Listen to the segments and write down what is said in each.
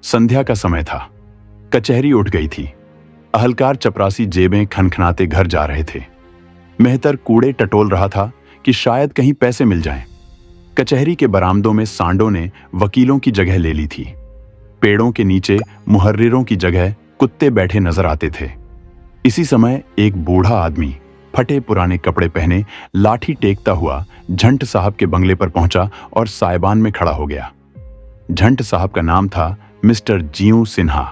संध्या का समय था। कचहरी उठ गई थी। अहलकार चपरासी जेबें खनखनाते घर जा रहे थे। मेहतर कूड़े टटोल रहा था कि शायद कहीं पैसे मिल जाएं। कचहरी के बरामदों में सांडों ने वकीलों की जगह ले ली थी। पेड़ों के नीचे मुहर्रिरों की जगह कुत्ते बैठे नजर आते थे। इसी समय एक बूढ़ा आदमी फटे पुराने कपड़े पहने लाठी टेकता हुआ झंट साहब के बंगले पर पहुंचा और साइबान में खड़ा हो गया। झंट साहब का नाम था मिस्टर जीऊ सिन्हा।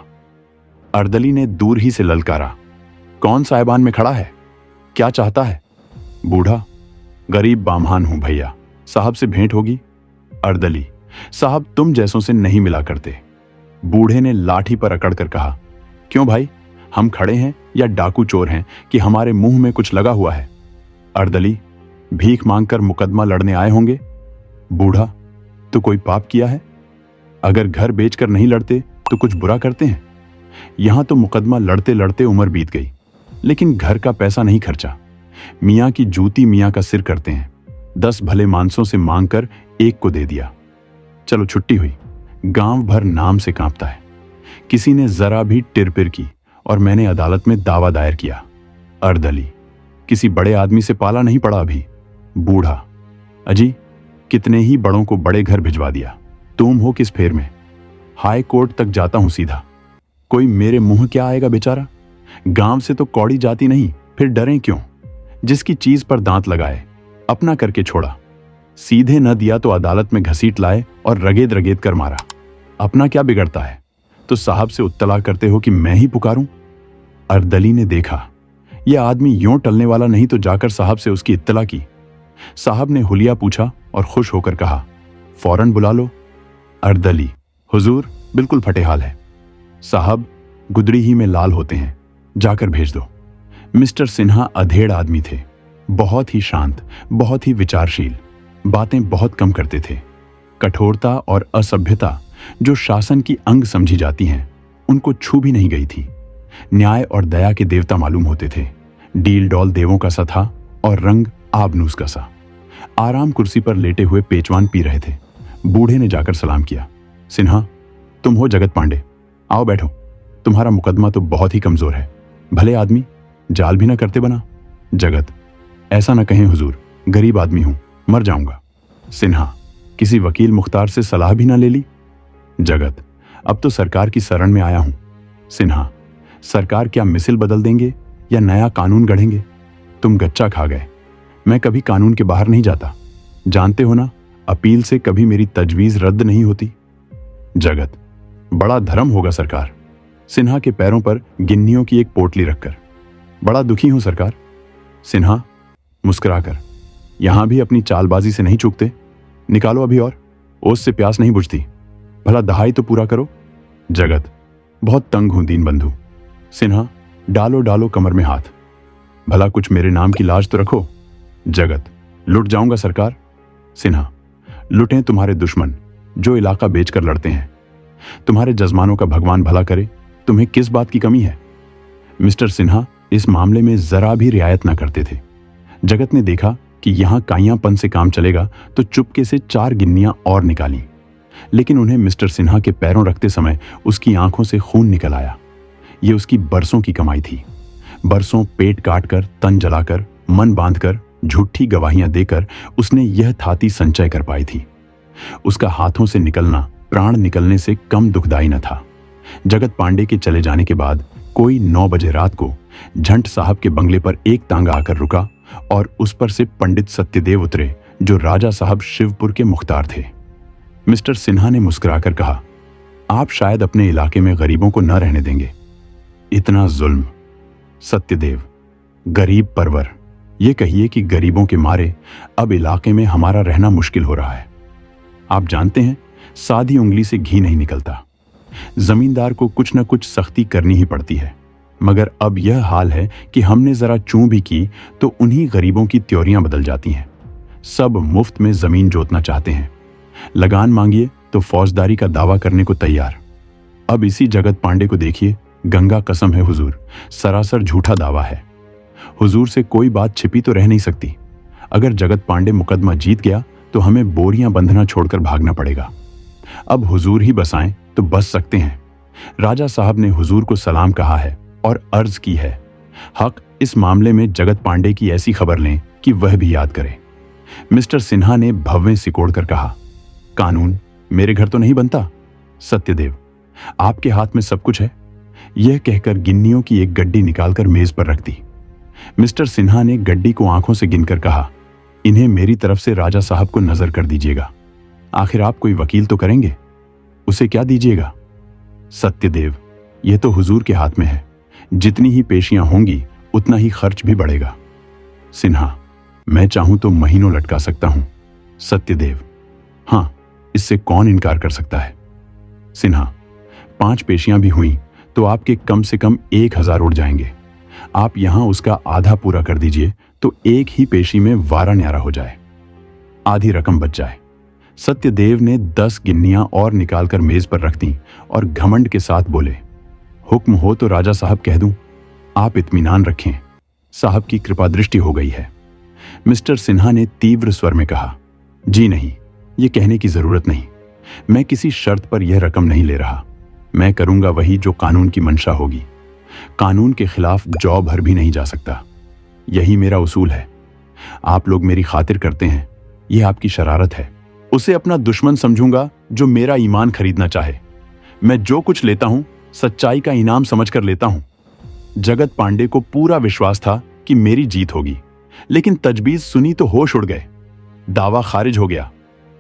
अर्दली ने दूर ही से ललकारा, कौन साइबान में खड़ा है? क्या चाहता है? बूढ़ा, गरीब बामहान हूं भैया, साहब से भेंट होगी? अर्दली, साहब तुम जैसों से नहीं मिला करते। बूढ़े ने लाठी पर अकड़कर कहा, क्यों भाई, हम खड़े हैं या डाकू चोर हैं कि हमारे मुंह में कुछ लगा हुआ है? अर्दली, भीख मांगकर मुकदमा लड़ने आए होंगे। बूढ़ा, तो कोई पाप किया है? अगर घर बेचकर नहीं लड़ते तो कुछ बुरा करते हैं? यहां तो मुकदमा लड़ते लड़ते उम्र बीत गई, लेकिन घर का पैसा नहीं खर्चा। मियां की जूती मियां का सिर करते हैं। 10 भले मानसों से मांगकर एक को दे दिया। चलो छुट्टी हुई। गांव भर नाम से कांपता है। किसी ने जरा भी टिरपिर की और मैंने अदालत में दावा दायर किया। अर्दली, किसी बड़े आदमी से पाला नहीं पड़ा अभी। बूढ़ा, अजी कितने ही बड़ों को बड़े घर भिजवा दिया, तुम हो किस फेर में? हाई कोर्ट तक जाता हूं सीधा। कोई मेरे मुंह क्या आएगा बेचारा? गांव से तो कौड़ी जाती नहीं, फिर डरें क्यों? जिसकी चीज पर दांत लगाए अपना करके छोड़ा। सीधे न दिया तो अदालत में घसीट लाए और रगेद रगेद कर मारा। अपना क्या बिगड़ता है? तो साहब से उत्तला करते हो कि मैं ही पुकारूं? अर्दली ने देखा यह आदमी यूं टलने वाला नहीं तो जाकर साहब से उसकी इत्तला की। साहब ने हुलिया पूछा और खुश होकर कहा, फौरन बुला लो। अर्दली, हुजूर बिल्कुल फटे हाल है। साहब गुदड़ी ही में लाल होते हैं, जाकर भेज दो। मिस्टर सिन्हा अधेड़ आदमी थे, बहुत ही शांत, बहुत ही विचारशील, बातें बहुत कम करते थे। कठोरता और असभ्यता जो शासन की अंग समझी जाती हैं, उनको छू भी नहीं गई थी। न्याय और दया के देवता मालूम होते थे। डील डॉल देवों का सा था और रंग आबनूस का सा। आराम कुर्सी पर लेटे हुए पेचवान पी रहे थे। बूढ़े ने जाकर सलाम किया, सिन्हा तुम हो जगत पांडे, आओ बैठो। तुम्हारा मुकदमा तो बहुत ही कमजोर है। भले आदमी, जाल भी ना करते बना। जगत, ऐसा ना कहें हुजूर, गरीब आदमी हूं, मर जाऊंगा। सिन्हा, किसी वकील मुख्तार से सलाह भी ना ले ली? जगत, अब तो सरकार की शरण में आया हूं। सिन्हा, सरकार क्या मिसिल बदल देंगे या नया कानून गढ़ेंगे? तुम गच्चा खा गए। मैं कभी कानून के बाहर नहीं जाता, जानते हो ना, अपील से कभी मेरी तजवीज रद्द नहीं होती। जगत, बड़ा धर्म होगा सरकार। सिन्हा के पैरों पर गिन्नियों की एक पोटली रखकर, बड़ा दुखी हूं सरकार। सिन्हा मुस्कुराकर, यहां भी अपनी चालबाजी से नहीं चूकते? निकालो अभी और, ओस से प्यास नहीं बुझती। भला दहाई तो पूरा करो। जगत, बहुत तंग हूं दीन बंधु। सिन्हा, डालो डालो कमर में हाथ। भला कुछ मेरे नाम की लाज तो रखो। जगत, लुट जाऊंगा सरकार। सिन्हा, लुटें तुम्हारे दुश्मन जो इलाका बेचकर लड़ते हैं। तुम्हारे जजमानों का भगवान भला करे, तुम्हें किस बात की कमी है? मिस्टर सिन्हा इस मामले में जरा भी रियायत ना करते थे। जगत ने देखा कि यहां काइयापन से काम चलेगा तो चुपके से 4 गिन्नियां और निकाली, लेकिन उन्हें मिस्टर सिन्हा के पैरों रखते समय उसकी आंखों से खून निकल आया। यह उसकी बरसों की कमाई थी। बरसों पेट काटकर, तन जलाकर, मन बांधकर, झूठी गवाहियां देकर उसने यह थाती संचय कर पाई थी। उसका हाथों से निकलना प्राण निकलने से कम दुखदाई न था। जगत पांडे के चले जाने के बाद कोई 9 बजे रात को झंट साहब के बंगले पर एक तांगा आकर रुका और उस पर से पंडित सत्यदेव उतरे, जो राजा साहब शिवपुर के मुख्तार थे। मिस्टर सिन्हा ने मुस्कुराकर कहा, आप शायद अपने इलाके में गरीबों को न रहने देंगे। इतना जुल्म। सत्यदेव, गरीब परवर, ये कहिए कि गरीबों के मारे अब इलाके में हमारा रहना मुश्किल हो रहा है। आप जानते हैं, सादी उंगली से घी नहीं निकलता। जमींदार को कुछ न कुछ सख्ती करनी ही पड़ती है। मगर अब यह हाल है कि हमने जरा चूं भी की तो उन्हीं गरीबों की त्योरियां बदल जाती हैं। सब मुफ्त में जमीन जोतना चाहते हैं। लगान मांगिए तो फौजदारी का दावा करने को तैयार। अब इसी जगत पांडे को देखिए, गंगा कसम है हुजूर, सरासर झूठा दावा है। हुजूर से कोई बात छिपी तो रह नहीं सकती। अगर जगत पांडे मुकदमा जीत गया तो हमें बोरियां बंधना छोड़कर भागना पड़ेगा। अब हुजूर ही बसाएं तो बच सकते हैं। राजा साहब ने हुजूर को सलाम कहा है और अर्ज की है, हक इस मामले में जगत पांडे की ऐसी खबर लें कि वह भी याद करे। मिस्टर सिन्हा ने भव्य सिकोड़ कर कहा, कानून मेरे घर तो नहीं बनता। सत्यदेव, आपके हाथ में सब कुछ है। यह कहकर गिन्नियों की एक गड्डी निकालकर मेज पर रख दी। मिस्टर सिन्हा ने गड्डी को आंखों से गिनकर कहा, इन्हें मेरी तरफ से राजा साहब को नजर कर दीजिएगा। आखिर आप कोई वकील तो करेंगे, उसे क्या दीजिएगा? सत्यदेव, यह तो हुजूर के हाथ में है। जितनी ही पेशियां होंगी उतना ही खर्च भी बढ़ेगा। सिन्हा, मैं चाहूं तो महीनों लटका सकता हूं। सत्यदेव, हां, इससे कौन इनकार कर सकता है। सिन्हा, 5 पेशियां भी हुई तो आपके कम से कम 1000 उड़ जाएंगे। आप यहां उसका आधा पूरा कर दीजिए तो एक ही पेशी में वारा न्यारा हो जाए, आधी रकम बच जाए। सत्यदेव ने 10 गिन्नियां और निकालकर मेज पर रख दी और घमंड के साथ बोले, हुक्म हो तो राजा साहब कह दूं। आप इत्मीनान रखें, साहब की कृपा दृष्टि हो गई है। मिस्टर सिन्हा ने तीव्र स्वर में कहा, जी नहीं, यह कहने की जरूरत नहीं। मैं किसी शर्त पर यह रकम नहीं ले रहा। मैं करूंगा वही जो कानून की मंशा होगी। कानून के खिलाफ जौ भर भी नहीं जा सकता। यही मेरा उसूल है। आप लोग मेरी खातिर करते हैं, यह आपकी शरारत है। उसे अपना दुश्मन समझूंगा जो मेरा ईमान खरीदना चाहे। मैं जो कुछ लेता हूं सच्चाई का इनाम समझकर लेता हूं। जगत पांडे को पूरा विश्वास था कि मेरी जीत होगी, लेकिन तजवीज सुनी तो होश उड़ गए। दावा खारिज हो गया,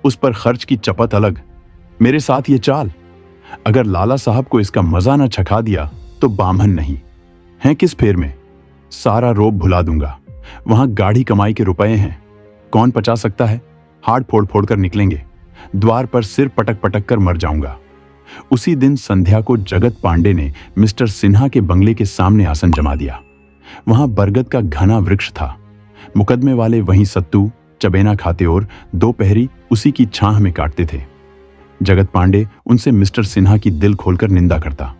उस पर खर्च की चपत अलग, मेरे साथ ये चाल। अगर लाला साहब को इसका मजा न छका दिया तो बामहन नहीं हैं किस फेर में। सारा रोब भुला दूंगा। वहां गाढ़ी कमाई के रुपए हैं, कौन पचा सकता है। हाथ फोड़ फोड़ कर निकलेंगे, द्वार पर सिर पटक पटक कर मर जाऊंगा। उसी दिन संध्या को जगत पांडे ने मिस्टर सिन्हा के बंगले के सामने आसन जमा दिया। वहां बरगद का घना वृक्ष था। मुकदमे वाले वहीं सत्तू चबेना खाते और दोपहरी उसी की छाह में काटते थे। जगत पांडे उनसे मिस्टर सिन्हा की दिल खोलकर निंदा करता।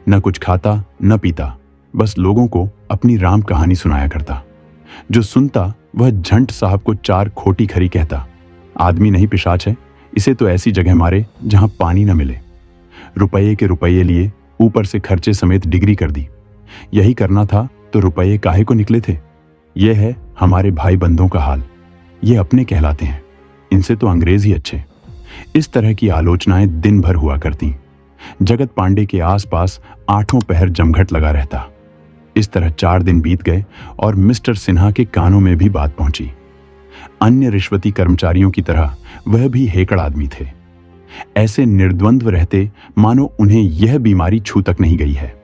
न कुछ खाता न पीता, बस लोगों को अपनी राम कहानी सुनाया करता। जो सुनता वह झंट साहब को 4 खोटी खरी कहता। आदमी नहीं पिशाच है, इसे तो ऐसी जगह मारे जहां पानी न मिले। रुपये के रुपये लिए, ऊपर से खर्चे समेत डिग्री कर दी। यही करना था तो रुपये काहे को निकले थे। यह है हमारे भाई बंधों का हाल। ये अपने कहलाते हैं, इनसे तो अंग्रेज ही अच्छे। इस तरह की आलोचनाएं दिन भर हुआ करती। जगत पांडे के आसपास 8 पहर जमघट लगा रहता। इस तरह 4 दिन बीत गए और मिस्टर सिन्हा के कानों में भी बात पहुंची। अन्य रिश्वती कर्मचारियों की तरह वह भी हेकड़ आदमी थे। ऐसे निर्द्वंद्व रहते मानो उन्हें यह बीमारी छू तक नहीं गई है।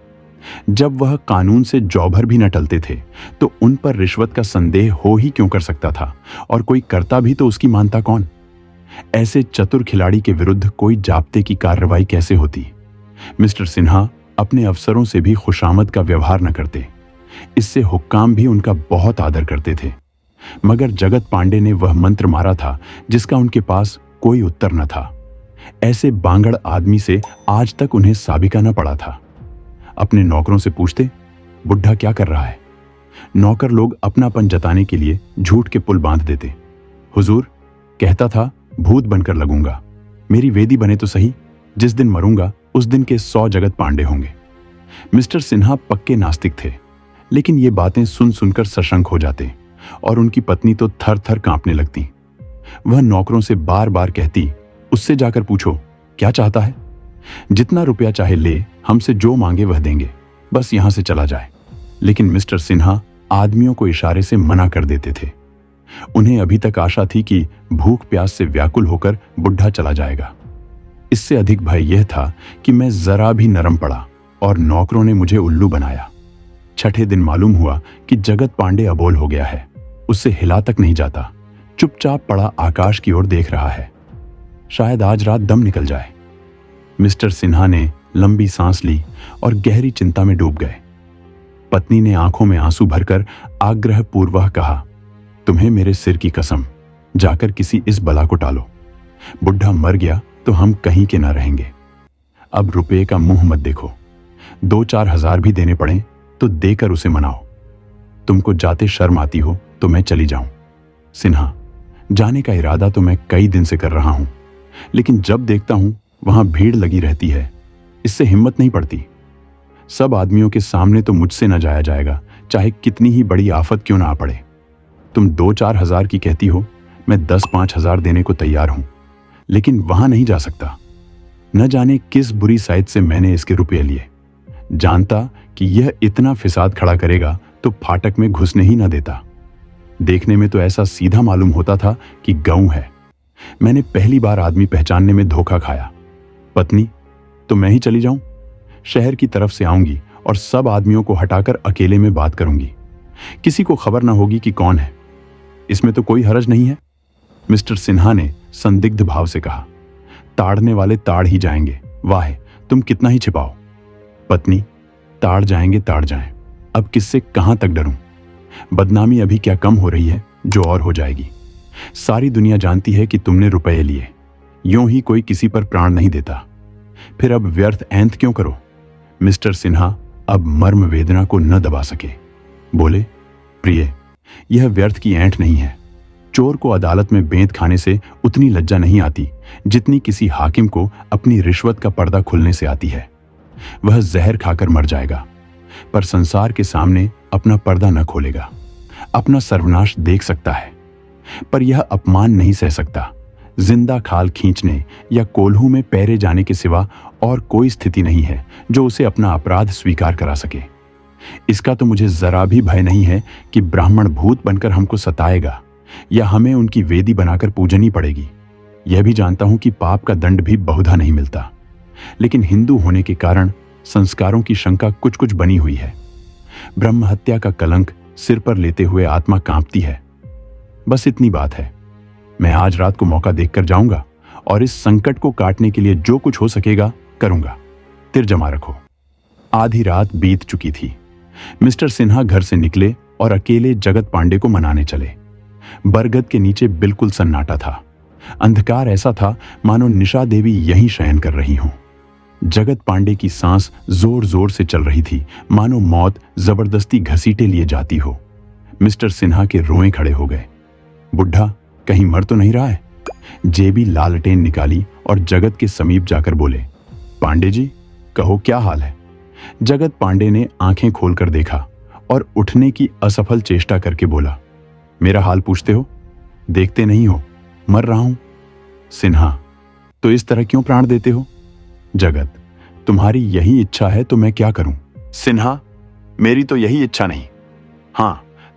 जब वह कानून से जौभर भी न टलते थे तो उन पर रिश्वत का संदेह हो ही क्यों कर सकता था, और कोई करता भी तो उसकी मानता कौन। ऐसे चतुर खिलाड़ी के विरुद्ध कोई जाब्ते की कार्रवाई कैसे होती। मिस्टर सिन्हा अपने अफसरों से भी खुशामद का व्यवहार न करते। इससे हुक्काम भी उनका बहुत आदर करते थे। मगर जगत पांडे ने वह मंत्र मारा था जिसका उनके पास कोई उत्तर न था। ऐसे बांगड़ आदमी से आज तक उन्हें साबिका न पड़ा था। अपने नौकरों से पूछते, बुढ़ा क्या कर रहा है। नौकर लोग अपनापन जताने के लिए झूठ के पुल बांध देते। हुजूर, कहता था भूत बनकर लगूंगा, मेरी वेदी बने तो सही, जिस दिन मरूंगा उस दिन के 100 जगत पांडे होंगे। मिस्टर सिन्हा पक्के नास्तिक थे, लेकिन ये बातें सुन सुनकर सशंक हो जाते और उनकी पत्नी तो थर थर कांपने लगती। वह नौकरों से बार बार कहती, उससे जाकर पूछो क्या चाहता है, जितना रुपया चाहे ले, हमसे जो मांगे वह देंगे, बस यहां से चला जाए। लेकिन मिस्टर सिन्हा आदमियों को इशारे से मना कर देते थे। उन्हें अभी तक आशा थी कि भूख प्यास से व्याकुल होकर बुढ़ा चला जाएगा। इससे अधिक भय यह था कि मैं जरा भी नरम पड़ा और नौकरों ने मुझे उल्लू बनाया। 6ठे दिन मालूम हुआ कि जगत पांडे अबोल हो गया है। उससे हिला तक नहीं जाता, चुपचाप पड़ा आकाश की ओर देख रहा है। शायद आज रात दम निकल जाए। मिस्टर सिन्हा ने लंबी सांस ली और गहरी चिंता में डूब गए। पत्नी ने आंखों में आंसू भरकर आग्रह पूर्वक कहा, तुम्हें मेरे सिर की कसम, जाकर किसी इस बला को टालो। बुढ़ा मर गया तो हम कहीं के ना रहेंगे। अब रुपये का मुंह मत देखो, 2-4 हजार भी देने पड़े तो देकर उसे मनाओ। तुमको जाते शर्म आती हो तो मैं चली जाऊं। सिन्हा, जाने का इरादा तो मैं कई दिन से कर रहा हूं, लेकिन जब देखता हूं वहां भीड़ लगी रहती है, इससे हिम्मत नहीं पड़ती। सब आदमियों के सामने तो मुझसे न जाया जाएगा, चाहे कितनी ही बड़ी आफत क्यों ना आ पड़े। तुम 2-4 हजार की कहती हो, मैं 10-5 हजार देने को तैयार हूं, लेकिन वहां नहीं जा सकता। न जाने किस बुरी साइड से मैंने इसके रुपये लिए। जानता कि यह इतना फिसाद खड़ा करेगा तो फाटक में घुसने ही न देता। देखने में तो ऐसा सीधा मालूम होता था कि गऊ है। मैंने पहली बार आदमी पहचानने में धोखा खाया। पत्नी, तो मैं ही चली जाऊं? शहर की तरफ से आऊंगी और सब आदमियों को हटाकर अकेले में बात करूंगी। किसी को खबर ना होगी कि कौन है। इसमें तो कोई हरज नहीं है, मिस्टर सिन्हा ने संदिग्ध भाव से कहा। ताड़ने वाले ताड़ ही जाएंगे। वाह, तुम कितना ही छिपाओ। पत्नी, ताड़ जाएंगे ताड़ जाएं, अब किससे कहां तक डरूं? बदनामी अभी क्या कम हो रही है जो और हो जाएगी। सारी दुनिया जानती है कि तुमने रुपए लिए। यूं ही कोई किसी पर प्राण नहीं देता। फिर अब व्यर्थ ऐंत क्यों करो? मिस्टर सिन्हा अब मर्म वेदना को न दबा सके। बोले, प्रिय, यह व्यर्थ की ऐंठ नहीं है। चोर को अदालत में बेंत खाने से उतनी लज्जा नहीं आती जितनी किसी हाकिम को अपनी रिश्वत का पर्दा खुलने से आती है। वह जहर खाकर मर जाएगा, पर संसार के सामने अपना पर्दा न खोलेगा। अपना सर्वनाश देख सकता है, पर यह अपमान नहीं सह सकता। जिंदा खाल खींचने या कोल्हू में पैरे जाने के सिवा और कोई स्थिति नहीं है जो उसे अपना अपराध स्वीकार करा सके। इसका तो मुझे जरा भी भय नहीं है कि ब्राह्मण भूत बनकर हमको सताएगा या हमें उनकी वेदी बनाकर पूजनी पड़ेगी। यह भी जानता हूं कि पाप का दंड भी बहुधा नहीं मिलता, लेकिन हिंदू होने के कारण संस्कारों की शंका कुछ कुछ बनी हुई है। ब्रह्म हत्या का कलंक सिर पर लेते हुए आत्मा कांपती है। बस इतनी बात है। मैं आज रात को मौका देखकर जाऊंगा और इस संकट को काटने के लिए जो कुछ हो सकेगा करूंगा। तिर जमा रखो। आधी रात बीत चुकी थी। मिस्टर सिन्हा घर से निकले और अकेले जगत पांडे को मनाने चले। बरगद के नीचे बिल्कुल सन्नाटा था। अंधकार ऐसा था मानो निशा देवी यहीं शयन कर रही हों। जगत पांडे की सांस जोर जोर से चल रही थी, मानो मौत जबरदस्ती घसीटे लिए जाती हो। मिस्टर सिन्हा के रोए खड़े हो गए। बुढ़ा कहीं मर तो नहीं रहा है? जेबी लालटेन निकाली और जगत के समीप जाकर बोले, पांडे जी, कहो क्या हाल है? जगत पांडे ने आंखें खोलकर देखा और उठने की असफल चेष्टा करके बोला, मेरा हाल पूछते हो? देखते नहीं हो मर रहा हूं। सिन्हा, तो इस तरह क्यों प्राण देते हो? जगत, तुम्हारी यही इच्छा है तो मैं क्या करूं? सिन्हा, मेरी तो यही इच्छा नहीं। हां,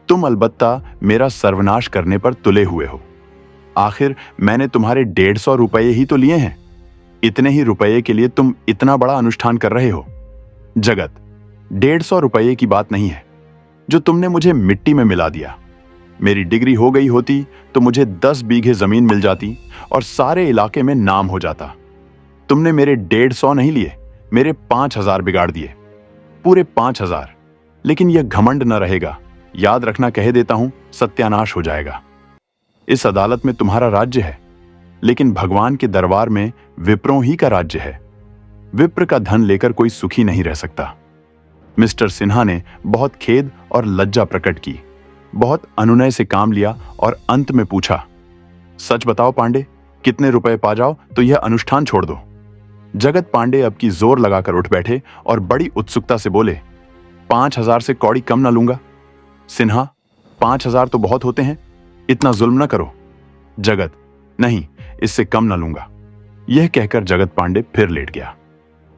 तुम अलबत्ता मेरा सर्वनाश करने पर तुले हुए हो। आखिर मैंने तुम्हारे 150 रुपये ही तो लिए हैं। इतने ही रुपये के लिए तुम इतना बड़ा अनुष्ठान कर रहे हो। जगत, 150 रुपये की बात नहीं है जो तुमने मुझे मिट्टी में मिला दिया। मेरी डिग्री हो गई होती तो मुझे 10 बीघे जमीन मिल जाती और सारे इलाके में नाम हो जाता। तुमने मेरे 150 नहीं लिए, मेरे 5000 बिगाड़ दिए, पूरे 5000। लेकिन यह घमंड न रहेगा। याद रखना, कह देता हूं, सत्यानाश हो जाएगा। इस अदालत में तुम्हारा राज्य है, लेकिन भगवान के दरबार में विप्रों ही का राज्य है। विप्र का धन लेकर कोई सुखी नहीं रह सकता। मिस्टर सिन्हा ने बहुत खेद और लज्जा प्रकट की, बहुत अनुनय से काम लिया और अंत में पूछा, सच बताओ पांडे, कितने रुपए पा जाओ तो यह अनुष्ठान छोड़ दो। जगत पांडे अब की जोर लगाकर उठ बैठे और बड़ी उत्सुकता से बोले, 5000 से कौड़ी कम ना लूंगा। सिन्हा, 5000 तो बहुत होते हैं, इतना जुल्म न करो। जगत, नहीं, इससे कम न लूंगा। यह कहकर जगत पांडे फिर लेट गया।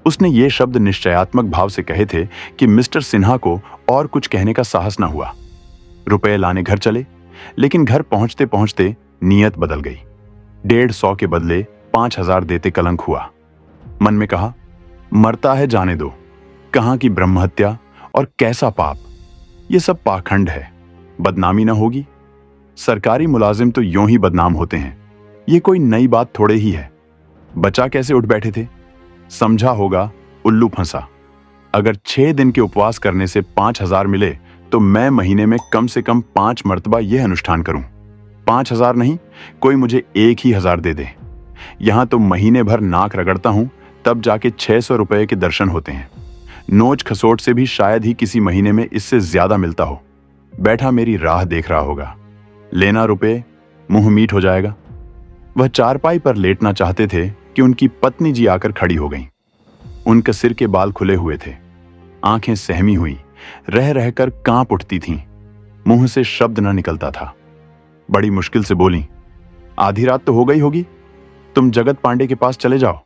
उसने ये शब्द निश्चयात्मक भाव से कहे थे कि मिस्टर सिन्हा को और कुछ कहने का साहस न हुआ। रुपए लाने घर चले, लेकिन घर पहुंचते पहुंचते नीयत बदल गई। 150 के बदले 5000 देते कलंक हुआ। मन में कहा, मरता है जाने दो। कहां की ब्रह्महत्या और कैसा पाप। ये सब पाखंड है, बदनामी ना होगी। सरकारी मुलाजिम तो यूं ही बदनाम होते हैं, ये कोई नई बात थोड़े ही है। बचा कैसे उठ बैठे थे? समझा होगा उल्लू फंसा। अगर 6 दिन के उपवास करने से 5000 मिले तो मैं महीने में कम से कम 5 मर्तबा यह अनुष्ठान करूं। 5000 नहीं, कोई मुझे 1000 दे दे। यहां तो महीने भर नाक रगड़ता हूं, तब जाके 600 रुपए के दर्शन होते हैं। नोच खसोट से भी शायद ही किसी महीने में इससे ज्यादा मिलता हो। बैठा मेरी राह देख रहा होगा। लेना रुपए, मुंह मीठ हो जाएगा। वह चारपाई पर लेटना चाहते थे कि उनकी पत्नी जी आकर खड़ी हो गईं। उनके सिर के बाल खुले हुए थे, आंखें सहमी हुई, रह रहकर कांप उठती थीं, मुंह से शब्द न निकलता था। बड़ी मुश्किल से बोली, आधी रात तो हो गई होगी, तुम जगत पांडे के पास चले जाओ।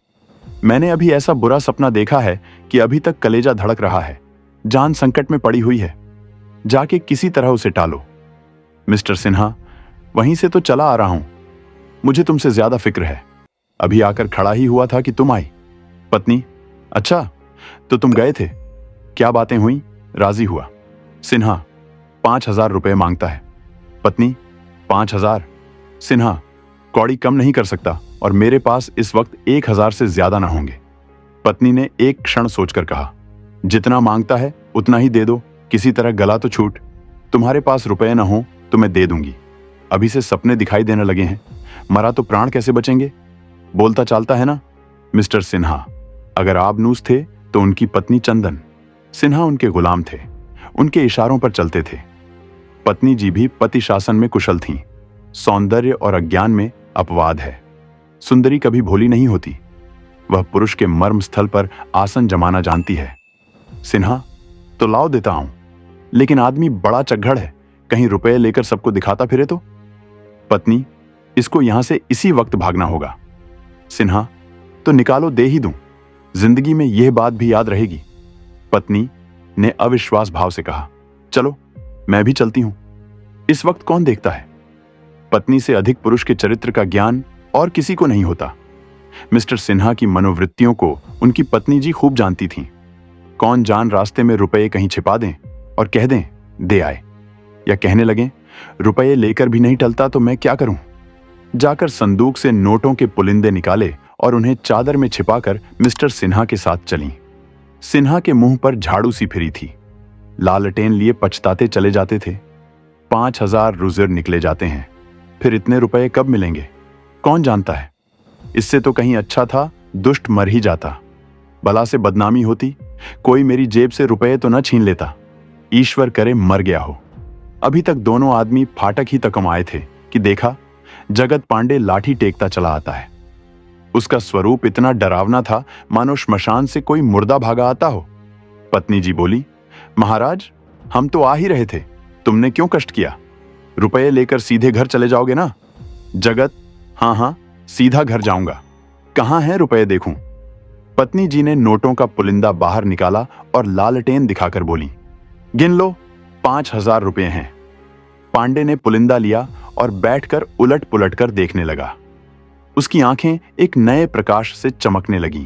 मैंने अभी ऐसा बुरा सपना देखा है कि अभी तक कलेजा धड़क रहा है, जान संकट में पड़ी हुई है, जाके किसी तरह उसे टालो। मिस्टर सिन्हा, वहीं से तो चला आ रहा हूं, मुझे तुमसे ज्यादा फिक्र है। अभी आकर खड़ा ही हुआ था कि तुम आई। पत्नी, अच्छा तो तुम गए थे, क्या बातें हुई? राजी हुआ। सिन्हा, 5,000 रुपए मांगता है। पत्नी, 5,000? सिन्हा, कौड़ी कम नहीं कर सकता और मेरे पास इस वक्त 1,000 से ज्यादा ना होंगे। पत्नी ने एक क्षण सोचकर कहा, जितना मांगता है उतना ही दे दो, किसी तरह गला तो छूट। तुम्हारे पास रुपए ना हो तो मैं दे दूंगी। अभी से सपने दिखाई देने लगे हैं, मरा तो प्राण कैसे बचेंगे? बोलता चालता है ना। मिस्टर सिन्हा, अगर आबनूस थे तो उनकी पत्नी चंदन। सिन्हा उनके गुलाम थे, उनके इशारों पर चलते थे। पत्नी जी भी पति शासन में कुशल थीं। सौंदर्य और अज्ञान में अपवाद है। सुंदरी कभी भोली नहीं होती, वह पुरुष के मर्म स्थल पर आसन जमाना जानती है। सिन्हा, तो लाओ देता हूं, लेकिन आदमी बड़ा चग्गड़ है, कहीं रुपए लेकर सबको दिखाता फिरे तो। पत्नी, इसको यहां से इसी वक्त भागना होगा। सिन्हा, तो निकालो, दे ही दूं, जिंदगी में यह बात भी याद रहेगी। पत्नी ने अविश्वास भाव से कहा, चलो मैं भी चलती हूं, इस वक्त कौन देखता है। पत्नी से अधिक पुरुष के चरित्र का ज्ञान और किसी को नहीं होता। मिस्टर सिन्हा की मनोवृत्तियों को उनकी पत्नी जी खूब जानती थीं। कौन जान रास्ते में रुपए कहीं छिपा दें और कह दें दे आए, या कहने लगें रुपए लेकर भी नहीं टलता तो मैं क्या करूं। जाकर संदूक से नोटों के पुलिंदे निकाले और उन्हें चादर में छिपाकर मिस्टर सिन्हा के साथ चलीं। सिन्हा के मुंह पर झाड़ू सी फिरी थी, लालटेन लिए पछताते चले जाते थे। 5,000 रुज़िर निकले जाते हैं, फिर इतने रुपए कब मिलेंगे कौन जानता है। इससे तो कहीं अच्छा था दुष्ट मर ही जाता, भला से बदनामी होती, कोई मेरी जेब से रुपए तो न छीन लेता। ईश्वर करे मर गया हो। अभी तक दोनों आदमी फाटक ही तक आए थे कि देखा जगत पांडे लाठी टेकता चला आता है। उसका स्वरूप इतना डरावना था मानो श्मशान से कोई मुर्दा भागा आता हो। पत्नी जी बोली, महाराज हम तो आ ही रहे थे, तुमने क्यों कष्ट किया? रुपए लेकर सीधे घर चले जाओगे ना? जगत, हाँ हाँ सीधा घर जाऊंगा, कहां है रुपए देखूं। पत्नी जी ने नोटों का पुलिंदा बाहर निकाला और लालटेन दिखाकर बोली, गिन लो, 5,000 रुपए हैं। पांडे ने पुलिंदा लिया और बैठकर उलट पुलट कर देखने लगा। उसकी आंखें एक नए प्रकाश से चमकने लगीं।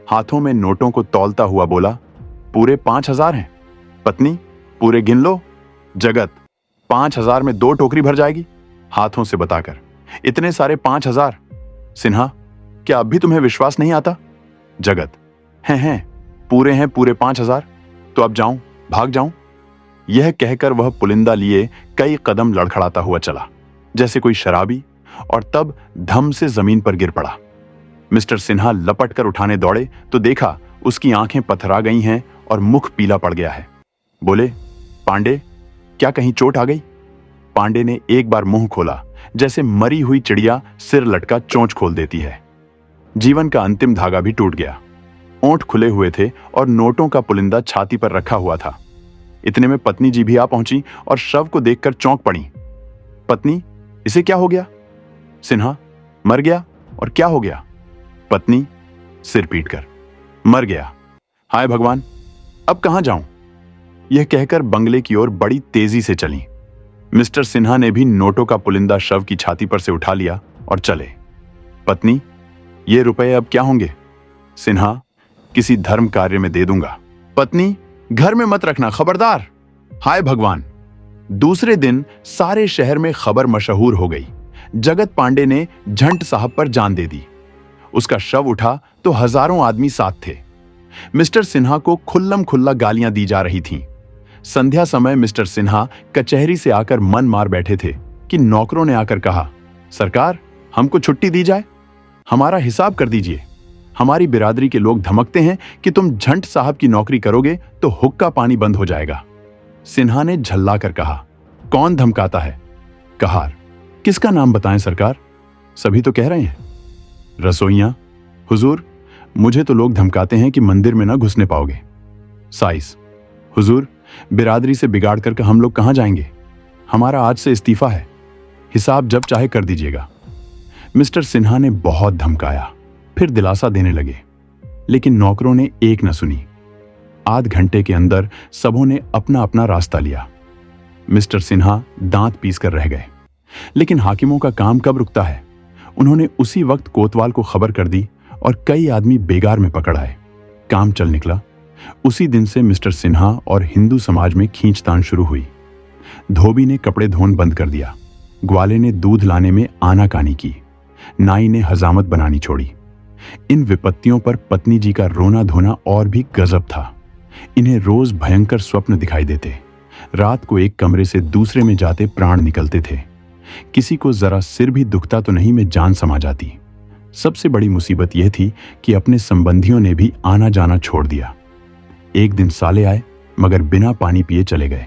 हाथों में नोटों को तौलता हुआ बोला, पूरे 5,000 हैं। पत्नी, पूरे गिन लो। जगत, 5,000 में 2 टोकरी भर जाएगी, हाथों से बताकर। इतने सारे 5,000? सिन्हा, क्या अब भी तुम्हें विश्वास नहीं आता? जगत, हैं पूरे हैं, पूरे 5,000। तो अब जाऊं, भाग जाऊं? यह कहकर वह पुलिंदा लिए कई कदम लड़खड़ाता हुआ चला जैसे कोई शराबी, और तब धम से जमीन पर गिर पड़ा। मिस्टर सिन्हा लपट कर उठाने दौड़े तो देखा उसकी आंखें पथरा गई हैं और मुख पीला पड़ गया है। बोले, पांडे, क्या कहीं चोट आ गई? पांडे ने एक बार मुंह खोला जैसे मरी हुई चिड़िया सिर लटका चोंच खोल देती है। जीवन का अंतिम धागा भी टूट गया। ओंठ खुले हुए थे और नोटों का पुलिंदा छाती पर रखा हुआ था। इतने में पत्नी जी भी आ पहुंची और शव को देखकर चौंक पड़ी। पत्नी, इसे क्या हो गया? सिन्हा, मर गया? और क्या हो गया? पत्नी सिर पीटकर, मर गया। हाय भगवान, अब कहां जाऊं? यह कहकर बंगले की ओर बड़ी तेजी से चली। मिस्टर सिन्हा ने भी नोटों का पुलिंदा शव की छाती पर से उठा लिया और चले। पत्नी, ये रुपए अब क्या होंगे? सिन्हा, किसी धर्म कार्य में दे दूंगा। पत्नी, घर में मत रखना, खबरदार। हाय भगवान। दूसरे दिन सारे शहर में खबर मशहूर हो गई। जगत पांडे ने झंट साहब पर जान दे दी। उसका शव उठा तो हजारों आदमी साथ थे। मिस्टर सिन्हा को खुल्लम खुल्ला गालियां दी जा रही थीं। संध्या समय मिस्टर सिन्हा कचहरी से आकर मन मार बैठे थे कि नौकरों ने आकर कहा, सरकार, हमको छुट्टी दी जाए, हमारा हिसाब कर दीजिए। हमारी बिरादरी के लोग धमकते हैं कि तुम झंट साहब की नौकरी करोगे तो हुक्का पानी बंद हो जाएगा। सिन्हा ने झल्ला कर कहा, कौन धमकाता है? कहार, किसका नाम बताएं सरकार? सभी तो कह रहे हैं। रसोइयां, हुजूर, मुझे तो लोग धमकाते हैं कि मंदिर में ना घुसने पाओगे। साइस, हुजूर, बिरादरी से बिगाड़ करके हम लोग कहां जाएंगे? हमारा आज से इस्तीफा है, हिसाब जब चाहे कर दीजिएगा। मिस्टर सिन्हा ने बहुत धमकाया, फिर दिलासा देने लगे, लेकिन नौकरों ने एक न सुनी। आध घंटे के अंदर सबों ने अपना अपना रास्ता लिया। मिस्टर सिन्हा दांत पीस कर रह गए, लेकिन हाकिमों का काम कब रुकता है। उन्होंने उसी वक्त कोतवाल को खबर कर दी और कई आदमी बेगार में पकड़ आए। काम चल निकला। उसी दिन से मिस्टर सिन्हा और हिंदू समाज में खींचतान शुरू हुई। धोबी ने कपड़े धोन बंद कर दिया, ग्वाले ने दूध लाने में आनाकानी की, नाई ने हजामत बनानी छोड़ी। इन विपत्तियों पर पत्नी जी का रोना धोना और भी गजब था। इन्हें रोज भयंकर स्वप्न दिखाई देते। रात को एक कमरे से दूसरे में जाते प्राण निकलते थे। किसी को जरा सिर भी दुखता तो नहीं में जान समा जाती। सबसे बड़ी मुसीबत यह थी कि अपने संबंधियों ने भी आना जाना छोड़ दिया। एक दिन साले आए, मगर बिना पानी पिए चले गए।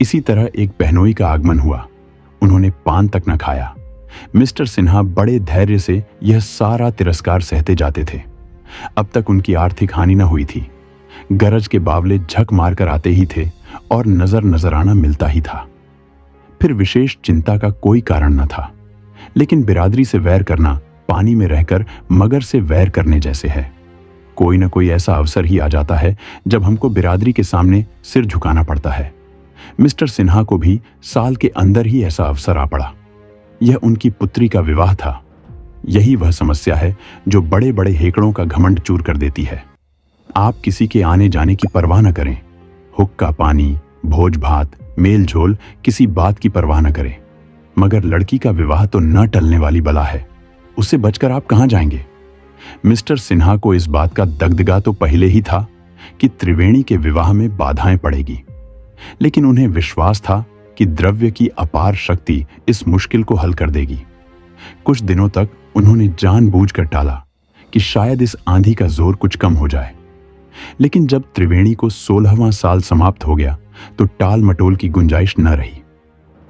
इसी तरह एक बहनोई का आगमन हुआ। उन्होंने पान तक न खाया। मिस्टर सिन्हा बड़े धैर्य से यह सारा तिरस्कार सहते जाते थे। अब तक उनकी आर्थिक हानि न हुई थी। गरज के बावले झक मारकर आते ही थे और नजर नजराना मिलता ही था। फिर विशेष चिंता का कोई कारण न था। लेकिन बिरादरी से वैर करना पानी में रहकर मगर से वैर करने जैसे है। कोई न कोई ऐसा अवसर ही आ जाता है जब हमको बिरादरी के सामने सिर झुकाना पड़ता है। मिस्टर सिन्हा को भी साल के अंदर ही ऐसा अवसर आ पड़ा। यह उनकी पुत्री का विवाह था। यही वह समस्या है जो बड़े बड़े हेकड़ों का घमंड चूर कर देती है। आप किसी के आने जाने की परवाह न करें। हुक्का पानी, भोज भात, मेल झोल, किसी बात की परवाह न करें। मगर लड़की का विवाह तो न टलने वाली बला है। उससे बचकर आप कहां जाएंगे? मिस्टर सिन्हा को इस बात का दगदगा तो पहले ही था कि त्रिवेणी के विवाह में बाधाएं पड़ेगी। लेकिन उन्हें विश्वास था कि द्रव्य की अपार शक्ति इस मुश्किल को हल कर देगी। कुछ दिनों तक उन्होंने जानबूझकर टाला कि शायद इस आंधी का जोर कुछ कम हो जाए। लेकिन जब त्रिवेणी को 16वां साल समाप्त हो गया तो टाल मटोल की गुंजाइश न रही।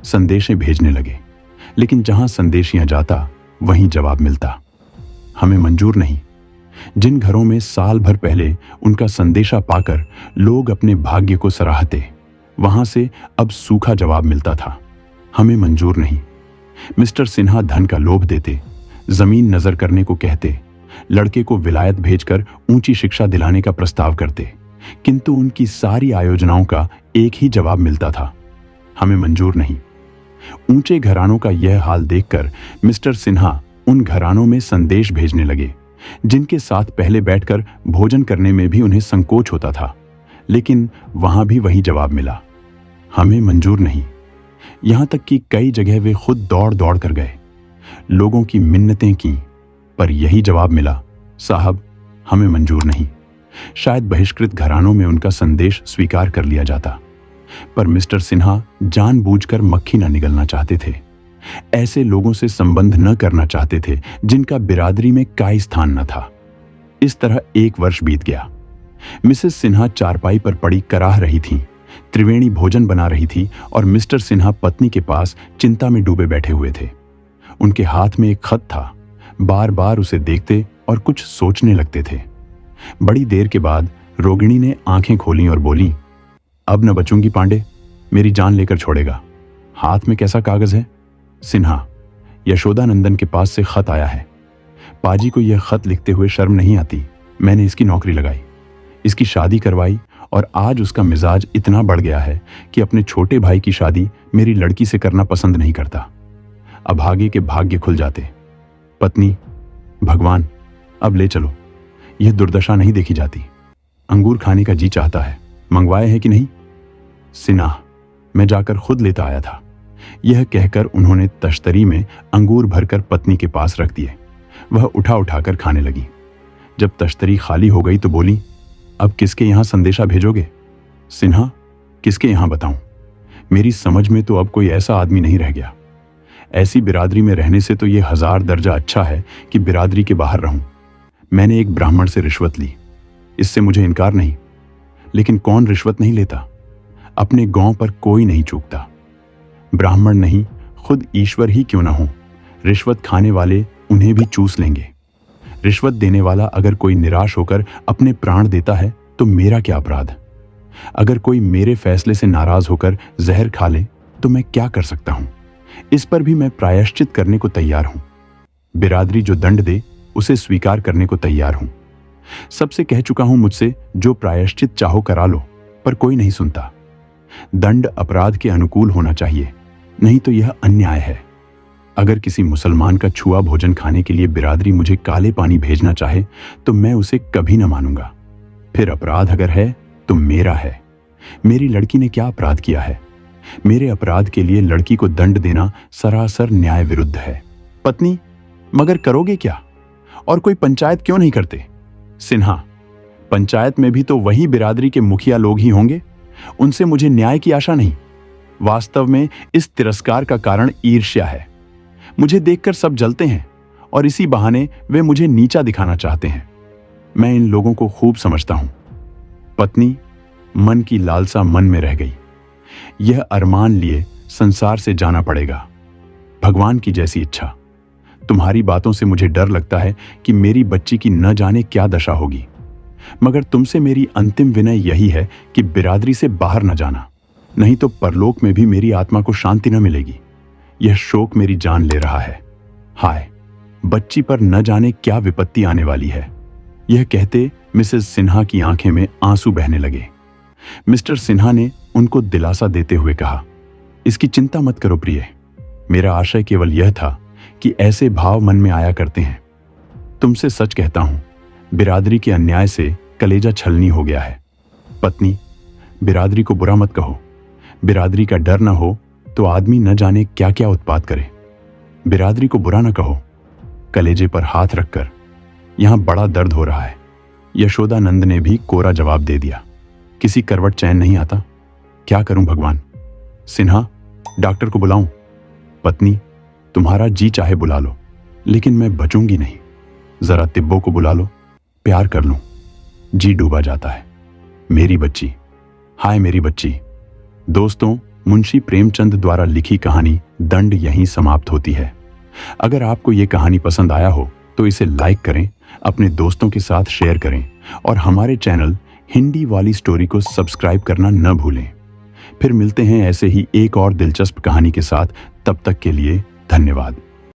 संदेशें भेजने लगे, लेकिन जहां संदेशियां जाता वहीं जवाब मिलता, हमें मंजूर नहीं। जिन घरों में साल भर पहले उनका संदेशा पाकर लोग अपने भाग्य को सराहते, वहां से अब सूखा जवाब मिलता था, हमें मंजूर नहीं। मिस्टर सिन्हा धन का लोभ देते, जमीन नजर करने को कहते, लड़के को विलायत भेजकर ऊंची शिक्षा दिलाने का प्रस्ताव करते, किंतु उनकी सारी आयोजनाओं का एक ही जवाब मिलता था, हमें मंजूर नहीं। ऊंचे घरानों का यह हाल देखकर मिस्टर सिन्हा उन घरानों में संदेश भेजने लगे जिनके साथ पहले बैठकर भोजन करने में भी उन्हें संकोच होता था। लेकिन वहां भी वही जवाब मिला, हमें मंजूर नहीं। यहां तक कि कई जगह वे खुद दौड़ दौड़ कर गए, लोगों की मिन्नतें की, पर यही जवाब मिला, साहब हमें मंजूर नहीं। शायद बहिष्कृत घरानों में उनका संदेश स्वीकार कर लिया जाता, पर मिस्टर सिन्हा जानबूझकर मक्खी न निगलना चाहते थे। ऐसे लोगों से संबंध न करना चाहते थे जिनका बिरादरी में कोई स्थान न था। इस तरह एक वर्ष बीत गया। मिसेस सिन्हा चारपाई पर पड़ी कराह रही थीं, त्रिवेणी भोजन बना रही थी और मिस्टर सिन्हा पत्नी के पास चिंता में डूबे बैठे हुए थे। उनके हाथ में एक खत था। बार बार उसे देखते और कुछ सोचने लगते थे। बड़ी देर के बाद रोगिणी ने आंखें खोली और बोली, अब न बचूंगी पांडे, मेरी जान लेकर छोड़ेगा। हाथ में कैसा कागज है? सिन्हा, यशोदानंदन के पास से खत आया है। पाजी को यह खत लिखते हुए शर्म नहीं आती। मैंने इसकी नौकरी लगाई, इसकी शादी करवाई और आज उसका मिजाज इतना बढ़ गया है कि अपने छोटे भाई की शादी मेरी लड़की से करना पसंद नहीं करता। अभागे के भाग्य खुल जाते। पत्नी, भगवान अब ले चलो, यह दुर्दशा नहीं देखी जाती। अंगूर खाने का जी चाहता है, मंगवाए हैं कि नहीं? सिन्हा, मैं जाकर खुद लेता आया था। यह कहकर उन्होंने तश्तरी में अंगूर भरकर पत्नी के पास रख दिए। वह उठा उठाकर खाने लगी। जब तश्तरी खाली हो गई तो बोली, अब किसके यहां संदेशा भेजोगे? सिन्हा, किसके यहां बताऊं? मेरी समझ में तो अब कोई ऐसा आदमी नहीं रह गया। ऐसी बिरादरी में रहने से तो यह 1000 दर्जा अच्छा है कि बिरादरी के बाहर रहूं। मैंने एक ब्राह्मण से रिश्वत ली, इससे मुझे इनकार नहीं, लेकिन कौन रिश्वत नहीं लेता? अपने गांव पर कोई नहीं चूकता। ब्राह्मण नहीं, खुद ईश्वर ही क्यों ना हो, रिश्वत खाने वाले उन्हें भी चूस लेंगे। रिश्वत देने वाला अगर कोई निराश होकर अपने प्राण देता है तो मेरा क्या अपराध? अगर कोई मेरे फैसले से नाराज होकर जहर खा ले तो मैं क्या कर सकता हूं? इस पर भी मैं प्रायश्चित करने को तैयार हूं। बिरादरी जो दंड दे उसे स्वीकार करने को तैयार हूं। सबसे कह चुका हूं मुझसे जो प्रायश्चित चाहो करा लो, पर कोई नहीं सुनता। दंड अपराध के अनुकूल होना चाहिए, नहीं तो यह अन्याय है। अगर किसी मुसलमान का छुआ भोजन खाने के लिए बिरादरी मुझे काले पानी भेजना चाहे तो मैं उसे कभी न मानूंगा। फिर अपराध अगर है तो मेरा है। मेरी लड़की ने क्या अपराध किया है? मेरे अपराध के लिए लड़की को दंड देना सरासर न्याय विरुद्ध है। पत्नी, मगर करोगे क्या? और कोई पंचायत क्यों नहीं करते? सिन्हा, पंचायत में भी तो वही बिरादरी के मुखिया लोग ही होंगे। उनसे मुझे न्याय की आशा नहीं। वास्तव में इस तिरस्कार का कारण ईर्ष्या है। मुझे देखकर सब जलते हैं और इसी बहाने वे मुझे नीचा दिखाना चाहते हैं। मैं इन लोगों को खूब समझता हूं। पत्नी, मन की लालसा मन में रह गई। यह अरमान लिए संसार से जाना पड़ेगा। भगवान की जैसी इच्छा। तुम्हारी बातों से मुझे डर लगता है कि मेरी बच्ची की न जाने क्या दशा होगी, मगर तुमसे मेरी अंतिम विनय यही है कि बिरादरी से बाहर न जाना, नहीं तो परलोक में भी मेरी आत्मा को शांति न मिलेगी। यह शोक मेरी जान ले रहा है। हाय, बच्ची पर न जाने क्या विपत्ति आने वाली है। यह कहते मिसेस सिन्हा की आंखें में आंसू बहने लगे। मिस्टर सिन्हा ने उनको दिलासा देते हुए कहा, इसकी चिंता मत करो प्रिय। मेरा आशय केवल यह था कि ऐसे भाव मन में आया करते हैं। तुमसे सच कहता हूं, बिरादरी के अन्याय से कलेजा छलनी हो गया है। पत्नी, बिरादरी को बुरा मत कहो। बिरादरी का डर न हो तो आदमी न जाने क्या क्या उत्पात करे। बिरादरी को बुरा न कहो। कलेजे पर हाथ रखकर, यहां बड़ा दर्द हो रहा है। यशोदानंद ने भी कोरा जवाब दे दिया। किसी करवट चैन नहीं आता। क्या करूं भगवान? सिन्हा, डॉक्टर को बुलाऊं? पत्नी, तुम्हारा जी चाहे बुला लो, लेकिन मैं बचूंगी नहीं। जरा तिब्बो को बुला लो, प्यार कर लूं। जी डूबा जाता है। मेरी बच्ची, हाय मेरी बच्ची। दोस्तों, मुंशी प्रेमचंद द्वारा लिखी कहानी दंड यहीं समाप्त होती है। अगर आपको यह कहानी पसंद आया हो तो इसे लाइक करें, अपने दोस्तों के साथ शेयर करें और हमारे चैनल हिंदी वाली स्टोरी को सब्सक्राइब करना न भूलें। फिर मिलते हैं ऐसे ही एक और दिलचस्प कहानी के साथ। तब तक के लिए धन्यवाद।